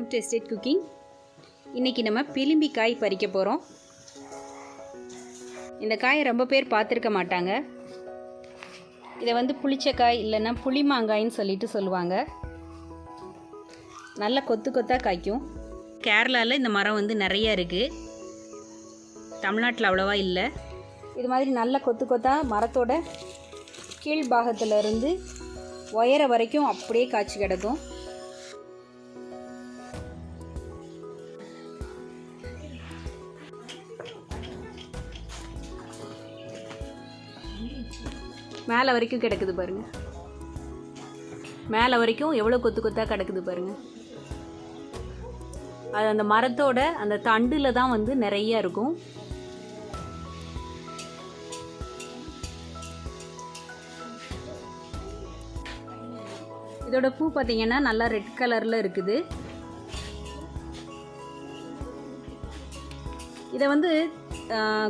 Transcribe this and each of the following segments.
Welcome to estate cooking. இன்றைக்கி நம்ம பிலிம்பி காய் பறிக்க போகிறோம். இந்த காயை ரொம்ப பேர் பார்த்துருக்க மாட்டாங்க. இதை வந்து புளிச்சக்காய் இல்லைன்னா புளிமாங்காயின்னு சொல்லிட்டு சொல்லுவாங்க. நல்ல கொத்து கொத்தாக காய்க்கும். கேரளாவில் இந்த மரம் வந்து நிறைய இருக்குது, தமிழ்நாட்டில் அவ்வளோவா இல்லை. இது மாதிரி நல்ல கொத்து கொத்தாக மரத்தோட கீழ்பாகத்திலிருந்து உயர வரைக்கும் அப்படியே காய்ச்சி கிடக்கும். மேலே வரைக்கும் கிடக்குது பாருங்கள், மேலே வரைக்கும் எவ்வளோ கொத்து கொத்தாக கிடக்குது பாருங்கள். அது அந்த மரத்தோட அந்த தண்டில் தான் வந்து நிறைய இருக்கும். இதோட பூ பார்த்தீங்கன்னா நல்லா ரெட் கலரில் இருக்குது. இதை வந்து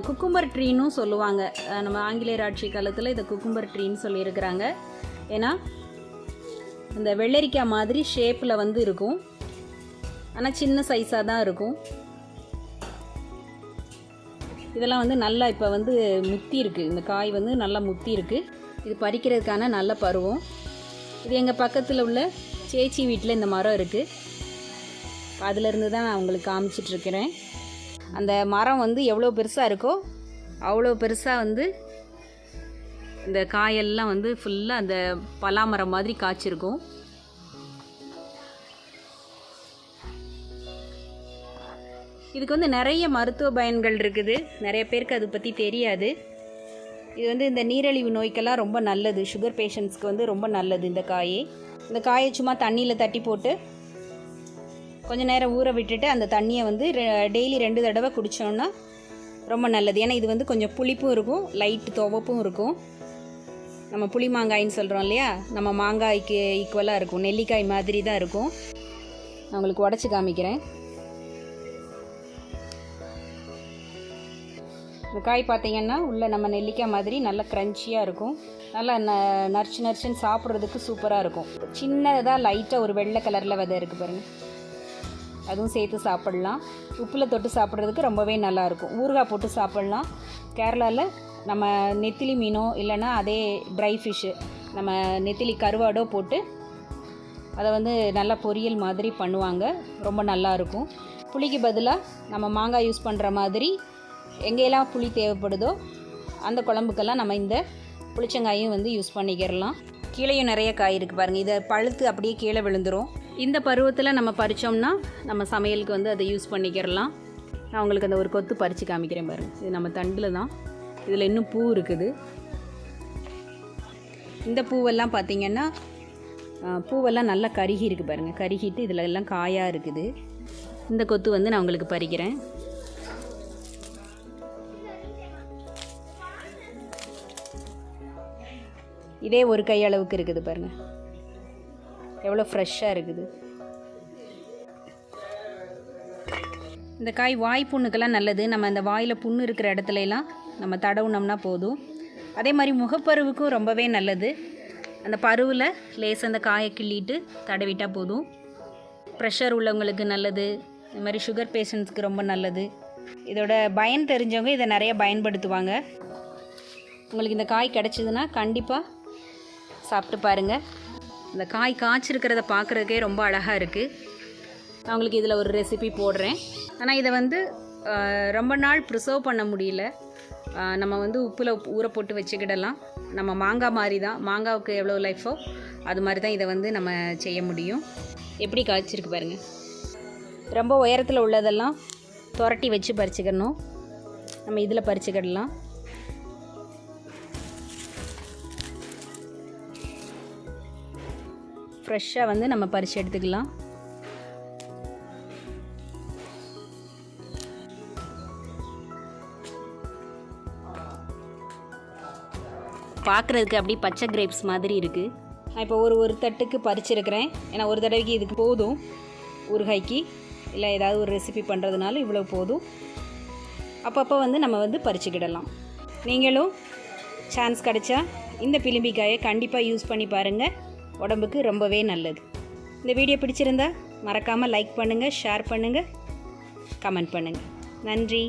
குக்கும்பர் ட்ரீன்னு சொல்லுவாங்க. நம்ம ஆங்கிலேயர் ஆட்சி காலத்தில் இதை குக்கும்பர் ட்ரீன்னு சொல்லியிருக்கிறாங்க. ஏன்னா இந்த வெள்ளரிக்காய் மாதிரி ஷேப்பில் வந்து இருக்கும், ஆனால் சின்ன சைஸாக தான் இருக்கும். இதெல்லாம் வந்து நல்லா இப்போ வந்து முத்தி இருக்குது. இந்த காய் வந்து நல்லா முத்தி இருக்குது. இது பறிக்கிறதுக்கான நல்ல பருவம். இது எங்கள் பக்கத்தில் உள்ள சேச்சி வீட்டில் இந்த மரம் இருக்குது. அதிலேருந்து தான் நான் உங்களுக்கு காமிச்சிட்ருக்கிறேன். அந்த மரம் வந்து எவ்வளோ பெருசாக இருக்கோ அவ்வளோ பெருசாக வந்து இந்த காயெல்லாம் வந்து ஃபுல்லாக அந்த பலாமரம் மாதிரி காய்ச்சிருக்கும். இதுக்கு வந்து நிறைய மருத்துவ பயன்கள் இருக்குது. நிறைய பேருக்கு அதை பற்றி தெரியாது. இது வந்து இந்த நீரிழிவு நோய்க்கெல்லாம் ரொம்ப நல்லது. சுகர் பேஷண்ட்ஸ்க்கு வந்து ரொம்ப நல்லது இந்த காயை. இந்த காயை சும்மா தண்ணியில் தட்டி போட்டு கொஞ்சம் நேரம் ஊற விட்டுட்டு அந்த தண்ணியை வந்து டெய்லி 2 தடவை குடித்தோன்னா ரொம்ப நல்லது. ஏன்னா இது வந்து கொஞ்சம் புளிப்பும் இருக்கும், லைட்டு துவப்பும் இருக்கும். நம்ம புளிமாங்காயின்னு சொல்கிறோம் இல்லையா, நம்ம மாங்காய்க்கு ஈக்குவலாக இருக்கும். நெல்லிக்காய் மாதிரி தான் இருக்கும். நான் உங்களுக்கு உடச்சி காமிக்கிறேன். இந்த காய் பார்த்திங்கன்னா உள்ளே நம்ம நெல்லிக்காய் மாதிரி நல்லா க்ரன்ச்சியாக இருக்கும். நல்லா நறுச்சுன்னு சாப்பிட்றதுக்கு சூப்பராக இருக்கும். சின்னதாக லைட்டாக ஒரு வெள்ளை கலரில் விதை இருக்குது பாருங்கள், அதுவும் சேர்த்து சாப்பிட்லாம். உப்பில் தொட்டு சாப்பிட்றதுக்கு ரொம்பவே நல்லாயிருக்கும். ஊறுகாய் போட்டு சாப்பிட்லாம். கேரளாவில் நம்ம நெத்திலி மீனோ இல்லைன்னா அதே ட்ரை ஃபிஷ்ஷு நம்ம நெத்திலி கருவாடோ போட்டு அதை வந்து நல்லா பொரியல் மாதிரி பண்ணுவாங்க. ரொம்ப நல்லாயிருக்கும். புளிக்கு பதிலாக நம்ம மாங்காய் யூஸ் பண்ணுற மாதிரி எங்கெல்லாம் புளி தேவைப்படுதோ அந்த குழம்புக்கெல்லாம் நம்ம இந்த புளிச்சங்காயும் வந்து யூஸ் பண்ணிக்கிறலாம். கீழேயும் நிறைய காய் இருக்குது பாருங்கள். இதை பழுத்து அப்படியே கீழே விழுந்துடும். இந்த பருவத்தில் நம்ம பறித்தோம்னா நம்ம சமையலுக்கு வந்து அதை யூஸ் பண்ணிக்கிறலாம். நான் உங்களுக்கு அந்த ஒரு கொத்து பறித்து காமிக்கிறேன் பாருங்கள். இது நம்ம தண்டில் தான். இதில் இன்னும் பூ இருக்குது. இந்த பூவெல்லாம் பார்த்திங்கன்னா பூவெல்லாம் நல்லா கருகி இருக்குது பாருங்கள். கருகிட்டு இதில் எல்லாம் காயாக இருக்குது. இந்த கொத்து வந்து நான் உங்களுக்கு பறிக்கிறேன். இதே ஒரு கை அளவுக்கு இருக்குது பாருங்கள், எவ்வளோ ஃப்ரெஷ்ஷாக இருக்குது. இந்த காய் வாய் புண்ணுக்கெல்லாம் நல்லது. நம்ம அந்த வாயில் புண்ணு இருக்கிற இடத்துலலாம் நம்ம தடவுனோம்னா போதும். அதே மாதிரி முகப்பருவுக்கும் ரொம்பவே நல்லது. அந்த பருவில் லேசாக அந்த காயை கிள்ளிட்டு தடவிட்டால் போதும். ப்ரெஷர் உள்ளவங்களுக்கு நல்லது. இந்த மாதிரி சுகர் பேஷண்ட்ஸ்க்கு ரொம்ப நல்லது. இதோட பயன் தெரிஞ்சவங்க இதை நிறைய பயன்படுத்துவாங்க. உங்களுக்கு இந்த காய் கிடச்சிதுன்னா கண்டிப்பாக சாப்பிட்டு பாருங்கள். இந்த காய் காய்ச்சிருக்கிறத பார்க்குறதுக்கே ரொம்ப அழகாக இருக்குது. நான் உங்களுக்கு இதில் ஒரு ரெசிபி போடுறேன். ஆனால் இதை வந்து ரொம்ப நாள் ப்ரிசர்வ் பண்ண முடியல. நம்ம வந்து உப்பில் ஊற போட்டு வச்சுக்கிடலாம். நம்ம மாங்காய் மாதிரி தான், மாங்காவுக்கு எவ்வளோ லைஃபோ அது மாதிரி தான் இதை வந்து நம்ம செய்ய முடியும். எப்படி காய்ச்சிருக்கு பாருங்கள். ரொம்ப உயரத்தில் உள்ளதெல்லாம் துரட்டி வச்சு பறிச்சுக்கணும். நம்ம இதில் பறிச்சுக்கிடலாம். ஃப்ரெஷ்ஷாக வந்து நம்ம பறித்து எடுத்துக்கலாம். பார்க்குறதுக்கு அப்படியே பச்சை கிரேப்ஸ் மாதிரி இருக்குது. நான் இப்போ ஒரு தட்டுக்கு பறிச்சிருக்கிறேன். ஏன்னா ஒரு தடவைக்கு இதுக்கு போதும். ஊறுகாய்க்கு இல்லை ஏதாவது ஒரு ரெசிபி பண்ணுறதுனால இவ்வளோ போதும். அப்பப்போ வந்து நம்ம வந்து பறிச்சுக்கிடலாம். நீங்களும் சான்ஸ் கிடைச்சா இந்த பிலிம்பிக்காயை கண்டிப்பாக யூஸ் பண்ணி பாருங்கள். உடம்புக்கு ரொம்பவே நல்லது. இந்த வீடியோ பிடிச்சிருந்தா மறக்காமல் லைக் பண்ணுங்கள், ஷேர் பண்ணுங்கள், கமெண்ட் பண்ணுங்கள். நன்றி.